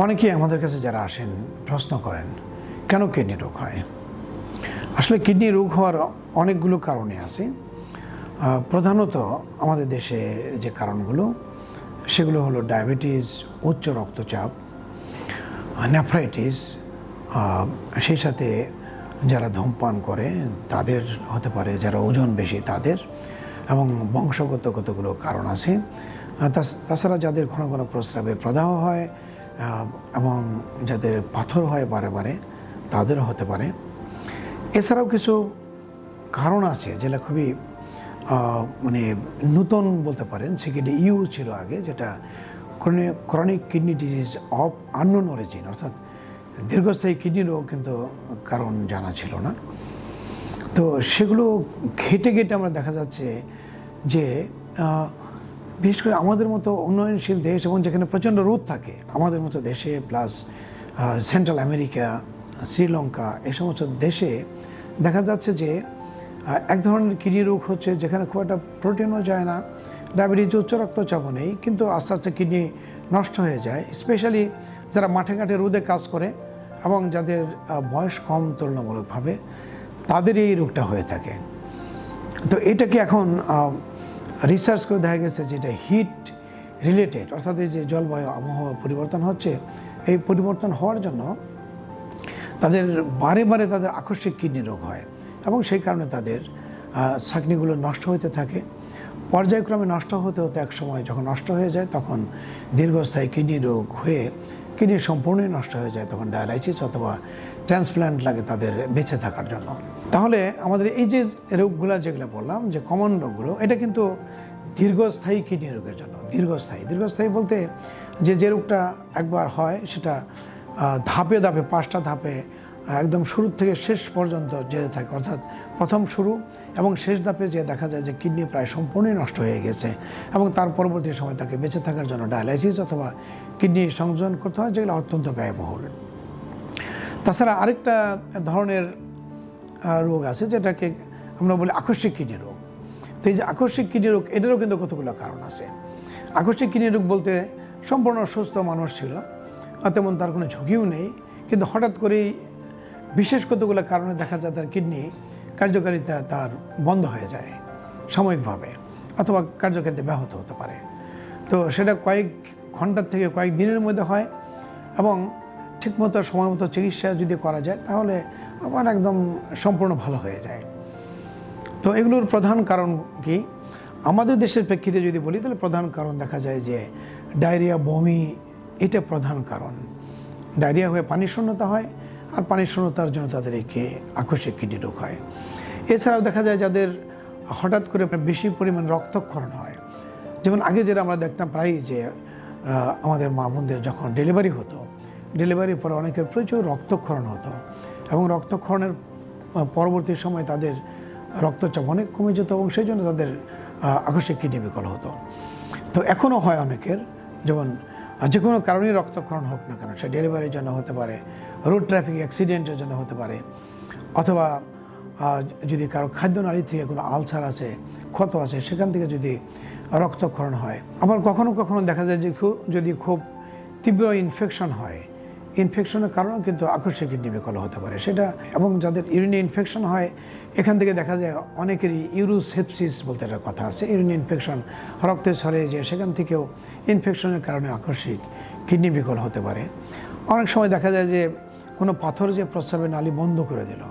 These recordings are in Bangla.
অনেকেই আমাদের কাছে যারা আসেন প্রশ্ন করেন কেন কিডনি রোগ হয়। আসলে কিডনি রোগ হওয়ার অনেকগুলো কারণে আছে। প্রধানত আমাদের দেশে যে কারণগুলো সেগুলো হলো ডায়াবেটিস, উচ্চ রক্তচাপ, নেফ্রাইটিস, সেই সাথে যারা ধূমপান করে তাদের হতে পারে, যারা ওজন বেশি তাদের, এবং বংশগত কতগুলো কারণ আছে। তাছাড়া যাদের ঘন ঘন প্রস্রাবে প্রদাহ হয় এবং যাদের পাথর হয় বারে বারে তাদেরও হতে পারে। এছাড়াও কিছু কারণ আছে যেটা খুবই মানে নতুন বলতে পারেন। সেখানে ছিল আগে, যেটা chronic kidney disease of unknown origin, অর্থাৎ দীর্ঘস্থায়ী কিডনি রোগ কিন্তু কারণ জানা ছিল না। তো সেগুলো ঘেটে ঘেটে আমরা দেখা যাচ্ছে যে বিশেষ করে আমাদের মতো উন্নয়নশীল দেশ এবং যেখানে প্রচণ্ড রোদ থাকে আমাদের মতো দেশে, প্লাস সেন্ট্রাল আমেরিকা, শ্রীলঙ্কা, এই সমস্ত দেশে দেখা যাচ্ছে যে এক ধরনের কিডনি রোগ হচ্ছে যেখানে খুব একটা প্রোটিনও যায় না, ডায়াবেটিস, উচ্চ রক্তচাপও নেই, কিন্তু আস্তে আস্তে কিডনি নষ্ট হয়ে যায়। স্পেশালি যারা মাঠে ঘাটে রোদে কাজ করে এবং যাদের বয়স কম তুলনামূলকভাবে, তাদের এই রোগটা হয়ে থাকে। তো এটাকে এখন রিসার্চ করে দেখা গেছে যেটা হিট রিলেটেড, অর্থাৎ এই যে জলবায়ু আবহাওয়া পরিবর্তন হচ্ছে, এই পরিবর্তন হওয়ার জন্য তাদের বারে বারে তাদের আকস্মিক কিডনি রোগ হয় এবং সেই কারণে তাদের ছাঁকনিগুলো নষ্ট হতে থাকে। পর্যায়ক্রমে নষ্ট হতে হতে এক সময় যখন নষ্ট হয়ে যায় তখন দীর্ঘস্থায়ী কিডনি রোগ হয়ে কিডনি সম্পূর্ণই নষ্ট হয়ে যায়, তখন ডায়ালাইসিস অথবা ট্রান্সপ্ল্যান্ট লাগে তাদের বেঁচে থাকার জন্য। তাহলে আমাদের এই যে রোগগুলো যেগুলো বললাম, যে কমন রোগগুলো, এটা কিন্তু দীর্ঘস্থায়ী কিডনি রোগের জন্য। দীর্ঘস্থায়ী বলতে যে রোগটা একবার হয় সেটা ধাপে ধাপে, 5টা ধাপে একদম শুরু থেকে শেষ পর্যন্ত যেতে থাকে, অর্থাৎ প্রথম শুরু এবং শেষ ধাপে যে দেখা যায় যে কিডনি প্রায় সম্পূর্ণই নষ্ট হয়ে গেছে এবং তার পরবর্তী সময় তাকে বেঁচে থাকার জন্য ডায়ালাইসিস অথবা কিডনি সংযোজন করতে হয়, যেগুলো অত্যন্ত ব্যয়বহুল। তাছাড়া আরেকটা ধরনের রোগ আছে যেটাকে আমরা বলি আকস্মিক কিডনি রোগ। তো এই যে আকস্মিক কিডনি রোগ, এটারও কিন্তু কতগুলো কারণ আছে। আকস্মিক কিডনি রোগ বলতে সম্পূর্ণ সুস্থ মানুষ ছিল, তেমন তার কোনো ঝুঁকিও নেই, কিন্তু হঠাৎ করেই বিশেষ কতগুলো কারণে দেখা যায় তার কিডনি কার্যকারিতা তার বন্ধ হয়ে যায় সাময়িকভাবে, অথবা কার্যকারিতা ব্যাহত হতে পারে। তো সেটা কয়েক ঘন্টার থেকে কয়েক দিনের মধ্যে হয় এবং ঠিকমতো সময় মতো চিকিৎসা যদি করা যায় তাহলে আবার একদম সম্পূর্ণ ভালো হয়ে যায়। তো এগুলোর প্রধান কারণ কি, আমাদের দেশের প্রেক্ষিতে যদি বলি তাহলে প্রধান কারণ দেখা যায় যে ডায়রিয়া, বমি, এটা প্রধান কারণ। ডায়রিয়া হয়ে পানি শূন্যতা হয়, আর পানি শূন্যতার জন্য তাদের একে আকস্মিক কিডনি রোগ হয়। এছাড়াও দেখা যায় যাদের হঠাৎ করে বেশি পরিমাণ রক্তক্ষরণ হয়, যেমন আগে যেটা আমরা দেখতাম প্রায়ই যে আমাদের মা বোনদের যখন ডেলিভারি হতো, ডেলিভারির পরে অনেকের প্রচুর রক্তক্ষরণ হতো এবং রক্তক্ষরণের পরবর্তী সময় তাদের রক্তচাপ অনেক কমে যেত এবং সেই জন্য তাদের আকস্মিক কিডনি বিকল হতো। তো এখনও হয় অনেকের, যেমন যে কোনো কারণেই রক্তক্ষরণ হোক না কেন, সে ডেলিভারির জন্য হতে পারে, রোড ট্রাফিক অ্যাক্সিডেন্টের জন্য হতে পারে, অথবা যদি কারো খাদ্যনালী থেকে কোনো আলসার আছে, ক্ষত আছে, সেখান থেকে যদি রক্তক্ষরণ হয়। আবার কখনো কখনো দেখা যায় যে যদি খুব তীব্র ইনফেকশন হয়, ইনফেকশনের কারণেও কিন্তু আকস্মিক কিডনি বিকল হতে পারে সেটা। এবং যাদের ইউরিনে ইনফেকশন হয়, এখান থেকে দেখা যায় অনেকেরই ইউরোসেপসিস বলতে একটা কথা আছে, ইউরিনে ইনফেকশন, রক্তে ছড়িয়ে যায়, সেখান থেকেও ইনফেকশনের কারণে আকস্মিক কিডনি বিকল হতে পারে। অনেক সময় দেখা যায় যে কোনো পাথর যে প্রস্রাবের নালী বন্ধ করে দিল,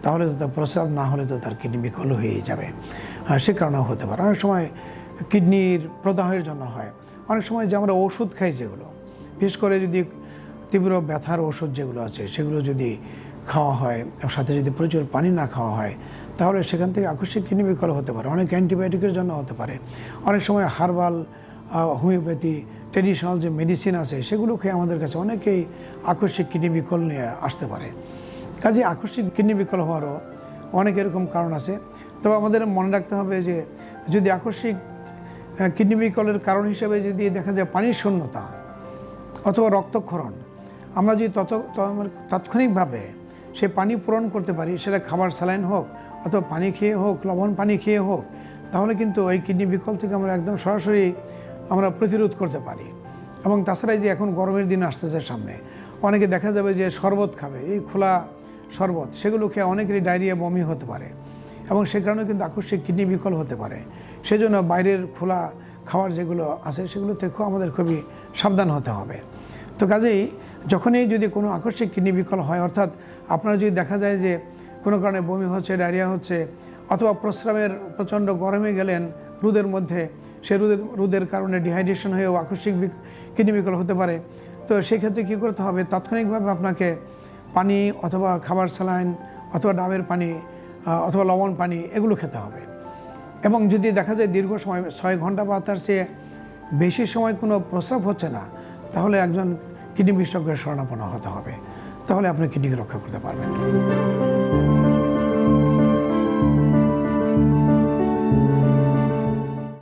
তাহলে তো তার প্রস্রাব না হলে তো তার কিডনি বিকল হয়েই যাবে, সে কারণেও হতে পারে। অনেক সময় কিডনির প্রদাহের জন্য হয়। অনেক সময় যে আমরা ওষুধ খাই যেগুলো, বিশেষ করে যদি তীব্র ব্যথার ওষুধ যেগুলো আছে সেগুলো যদি খাওয়া হয়, সাথে যদি প্রচুর পানি না খাওয়া হয়, তাহলে সেখান থেকে আকস্মিক কিডনি বিকল হতে পারে। অনেক অ্যান্টিবায়োটিকের জন্য হতে পারে। অনেক সময় হার্বাল, হোমিওপ্যাথি, ট্র্যাডিশনাল যে মেডিসিন আছে সেগুলো খেয়ে আমাদের কাছে অনেকেই আকস্মিক কিডনি বিকল নিয়ে আসতে পারে। কাজে আকস্মিক কিডনি বিকল হওয়ারও অনেক এরকম কারণ আছে। তবে আমাদের মনে রাখতে হবে যে যদি আকস্মিক কিডনি বিকলের কারণ হিসেবে যদি দেখা যায় পানির শূন্যতা অথবা রক্তক্ষরণ, আমরা যদি তাৎক্ষণিকভাবে সে পানি পূরণ করতে পারি, সেটা খাবার, স্যালাইন হোক অথবা পানি খেয়ে হোক, লবণ পানি খেয়ে হোক, তাহলে কিন্তু এই কিডনি বিকল থেকে আমরা একদম সরাসরি আমরা প্রতিরোধ করতে পারি। এবং তাছাড়া এই যে এখন গরমের দিন আসতেছে সামনে, অনেকে দেখা যাবে যে শরবত খাবে, এই খোলা শরবত, সেগুলো খেয়ে অনেকেরই ডায়রিয়া বমি হতে পারে এবং সে কারণে কিন্তু আকস্মিক কিডনি বিকল হতে পারে। সেজন্য বাইরের খোলা খাবার যেগুলো আছে সেগুলো থেকেও আমাদের খুবই সাবধান হতে হবে। তো কাজেই যখনই যদি কোনো আকস্মিক কিডনি বিকল হয়, অর্থাৎ আপনার যদি দেখা যায় যে কোনো কারণে বমি হচ্ছে, ডায়রিয়া হচ্ছে, অথবা প্রস্রাবের প্রচণ্ড গরমে গেলেন রোদের মধ্যে, সে রোদের কারণে ডিহাইড্রেশন হয়েও আকস্মিক কিডনি বিকল হতে পারে, তো সেই ক্ষেত্রে কী করতে হবে, তাৎক্ষণিকভাবে আপনাকে পানি অথবা খাবার স্যালাইন অথবা ডাবের পানি অথবা লবণ পানি এগুলো খেতে হবে। এবং যদি দেখা যায় দীর্ঘ সময় 6 ঘন্টা বা তার চেয়ে বেশি সময় কোনো প্রস্রাব হচ্ছে না, তাহলে একজন কিডনি বিশেষজ্ঞের শরণাপন্ন হতে হবে, তাহলে আপনি কিডনিকে রক্ষা করতে পারবেন।